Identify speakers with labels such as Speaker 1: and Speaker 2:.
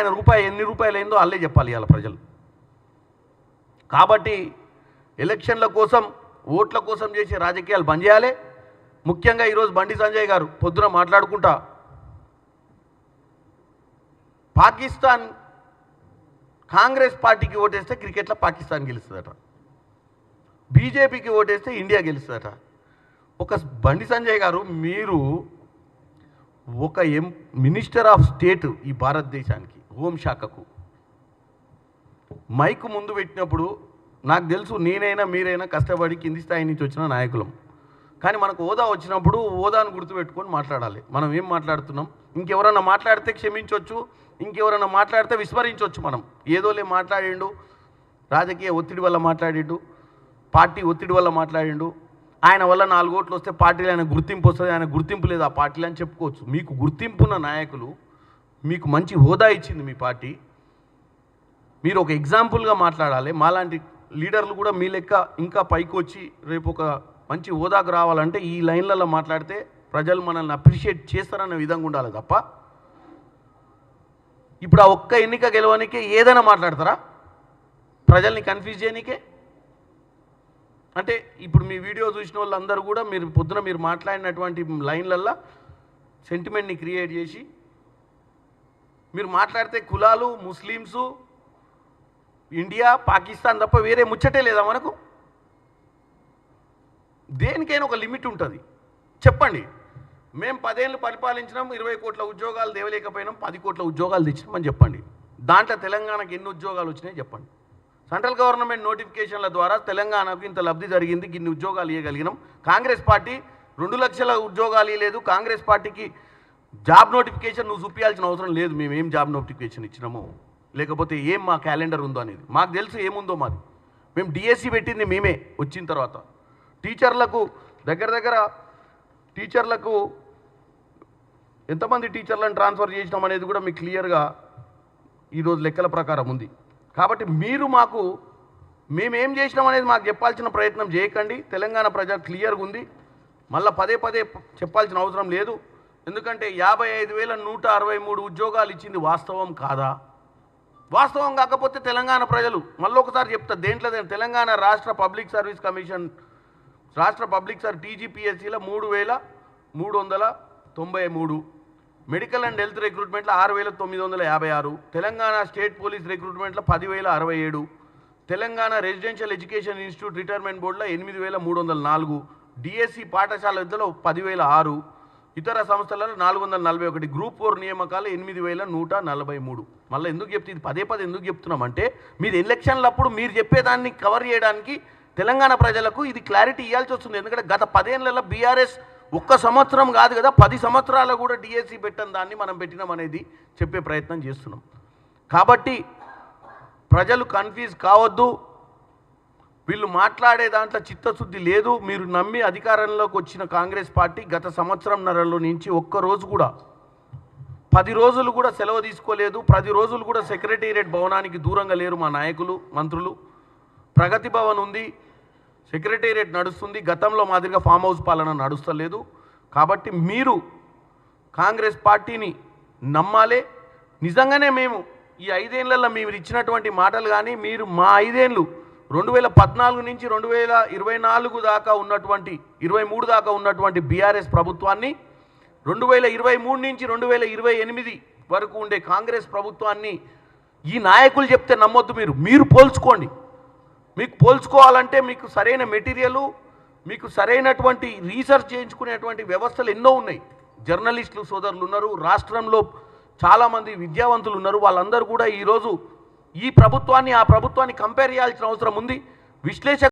Speaker 1: ఆయన రూపాయి ఎన్ని రూపాయలు అయిందో అల్లే చెప్పాలి ఇవాళ ప్రజలు. కాబట్టి ఎలక్షన్ల కోసం ఓట్ల కోసం చేసే రాజకీయాలు బంద్ చేయాలి. ముఖ్యంగా ఈరోజు బండి సంజయ్ గారు పొద్దున మాట్లాడుకుంటా పాకిస్తాన్ కాంగ్రెస్ పార్టీకి ఓటేస్తే క్రికెట్లో పాకిస్తాన్ గెలుస్తుందట, బీజేపీకి ఓటేస్తే ఇండియా గెలుస్తుందట. ఒక బండి సంజయ్ గారు, మీరు ఒక మినిస్టర్ ఆఫ్ స్టేట్ ఈ భారతదేశానికి హోంశాఖకు మైకు ముందు పెట్టినప్పుడు నాకు తెలుసు నేనైనా మీరైనా కష్టపడి కింది స్థాయి నుంచి వచ్చిన నాయకులం. కానీ మనకు హోదా వచ్చినప్పుడు హోదాను గుర్తుపెట్టుకొని మాట్లాడాలి. మనం ఏం మాట్లాడుతున్నాం, ఇంకెవరన్నా మాట్లాడితే క్షమించవచ్చు, ఇంకెవరన్నా మాట్లాడితే విస్మరించవచ్చు. మనం ఏదోలే మాట్లాడిండు, రాజకీయ ఒత్తిడి వల్ల మాట్లాడిండు, పార్టీ ఒత్తిడి వల్ల మాట్లాడిండు, ఆయన వల్ల 4 ఓట్లు వస్తే పార్టీలో ఆయన గుర్తింపు వస్తుంది, ఆయన గుర్తింపు లేదు ఆ పార్టీలో అని చెప్పుకోవచ్చు. మీకు గుర్తింపున్న నాయకులు, మీకు మంచి హోదా ఇచ్చింది మీ పార్టీ, మీరు ఒక ఎగ్జాంపుల్గా మాట్లాడాలి. మాలాంటి లీడర్లు కూడా మీ లెక్క ఇంకా పైకి వచ్చి రేపు ఒక మంచి హోదాకు రావాలంటే ఈ లైన్లలో మాట్లాడితే ప్రజలు మనల్ని అప్రిషియేట్ చేస్తారన్న విధంగా ఉండాలి తప్ప ఇప్పుడు ఆ ఒక్క ఎన్నిక గెలవనికే ఏదైనా మాట్లాడతారా? ప్రజల్ని కన్ఫ్యూజ్ చేయనికే? అంటే ఇప్పుడు మీ వీడియో చూసిన వాళ్ళందరూ కూడా పొద్దున మీరు మాట్లాడినటువంటి లైన్లల్లో సెంటిమెంట్ని క్రియేట్ చేసి మీరు మాట్లాడితే కులాలు, ముస్లిమ్సు, ఇండియా, పాకిస్తాన్ తప్ప వేరే ముచ్చటే లేదా మనకు? దేనికైనా ఒక లిమిట్ ఉంటుంది. చెప్పండి, మేము 10 ఏళ్ళు పరిపాలించినాం, 20 కోట్ల ఉద్యోగాలు దేవలేకపోయినాం, 10 కోట్ల ఉద్యోగాలు తెచ్చినామని చెప్పండి. దాంట్లో తెలంగాణకు ఎన్ని ఉద్యోగాలు వచ్చినాయి చెప్పండి. సెంట్రల్ గవర్నమెంట్ నోటిఫికేషన్ల ద్వారా తెలంగాణకు ఇంత లబ్ధి జరిగింది, ఇన్ని ఉద్యోగాలు ఇవ్వగలిగినాం. కాంగ్రెస్ పార్టీ 2 లక్షల ఉద్యోగాలు ఇవ్వలేదు. కాంగ్రెస్ పార్టీకి జాబ్ నోటిఫికేషన్ నువ్వు చూపించాల్సిన అవసరం లేదు. మేము ఏం జాబ్ నోటిఫికేషన్ ఇచ్చినామో, లేకపోతే ఏం మా క్యాలెండర్ ఉందో అనేది మాకు తెలుసు. ఏముందో మాది, మేము డిఎస్సి పెట్టింది మేమే వచ్చిన తర్వాత. టీచర్లకు దగ్గర టీచర్లకు ఎంతమంది టీచర్లను ట్రాన్స్ఫర్ చేసినాం అనేది కూడా మీకు క్లియర్గా ఈరోజు లెక్కల ప్రకారం ఉంది. కాబట్టి మీరు మేమేం చేసినాం అనేది మాకు చెప్పాల్సిన ప్రయత్నం చేయకండి. తెలంగాణ ప్రజ క్లియర్గా ఉంది, మళ్ళీ పదే చెప్పాల్సిన అవసరం లేదు. ఎందుకంటే 55,163 ఉద్యోగాలు ఇచ్చింది వాస్తవం కాదా? వాస్తవం కాకపోతే తెలంగాణ ప్రజలు మళ్ళీ ఒకసారి చెప్తా, దేంట్లో తెలంగాణ రాష్ట్ర పబ్లిక్ సర్వీస్ కమిషన్, రాష్ట్ర పబ్లిక్ టీజీపీఎస్సీలో 3,393, మెడికల్ అండ్ హెల్త్ రిక్రూట్మెంట్లో 6,956, తెలంగాణ స్టేట్ పోలీస్ రిక్రూట్మెంట్లో 10,067, Telangana residential education institute retirement బోర్డులో 8,304, డిఎస్సి పాఠశాల విద్యలో 10,006, ఇతర సంస్థలలో 441, గ్రూప్ 4 నియామకాలు 8,143. మళ్ళీ ఎందుకు చెప్తే ఇది పదే ఎందుకు చెప్తున్నామంటే మీరు ఎలక్షన్లప్పుడు మీరు చెప్పేదాన్ని కవర్ చేయడానికి తెలంగాణ ప్రజలకు ఇది క్లారిటీ ఇవ్వాల్సి వస్తుంది. ఎందుకంటే గత 10 ఏళ్లలో బీఆర్ఎస్ 1 సంవత్సరం కాదు కదా, 10 సంవత్సరాలు కూడా డిఎస్సి పెట్టని దాన్ని మనం పెట్టినాం అనేది చెప్పే ప్రయత్నం చేస్తున్నాం. కాబట్టి ప్రజలు కన్ఫ్యూజ్ కావద్దు. వీళ్ళు మాట్లాడే దాంట్లో చిత్తశుద్ధి లేదు. మీరు నమ్మి అధికారంలోకి వచ్చిన కాంగ్రెస్ పార్టీ గత సంవత్సరంన్నరలో నుంచి ఒక్కరోజు కూడా 10 రోజులు కూడా సెలవు తీసుకోలేదు. 10 రోజులు కూడా సెక్రటేరియట్ భవనానికి దూరంగా లేరు మా నాయకులు, మంత్రులు. ప్రగతి భవన్ ఉంది, సెక్రటేరియట్ నడుస్తుంది. గతంలో మాదిరిగా ఫామ్ హౌస్ పాలన నడుస్తలేదు. కాబట్టి మీరు కాంగ్రెస్ పార్టీని నమ్మాలే. నిజంగానే మేము ఈ 5 ఏళ్లలో మీరు ఇచ్చినటువంటి మాటలు కానీ, మీరు మా 5 ఏళ్ళు 2014 నుంచి 2024 దాకా ఉన్నటువంటి 23 దాకా ఉన్నటువంటి బీఆర్ఎస్ ప్రభుత్వాన్ని, 2023 నుంచి 2028 వరకు ఉండే కాంగ్రెస్ ప్రభుత్వాన్ని ఈ నాయకులు చెప్తే నమ్మొద్దు. మీరు పోల్చుకోండి. మీకు పోల్చుకోవాలంటే మీకు సరైన మెటీరియలు, మీకు సరైనటువంటి రీసెర్చ్ చేయించుకునేటువంటి వ్యవస్థలు ఎన్నో ఉన్నాయి. జర్నలిస్టులు సోదరులు ఉన్నారు, రాష్ట్రంలో చాలామంది విద్యావంతులు ఉన్నారు. వాళ్ళందరూ కూడా ఈరోజు ఈ ప్రభుత్వాన్ని ఆ ప్రభుత్వాన్ని కంపేర్ చేయాల్సిన అవసరం ఉంది. విశ్లేషణ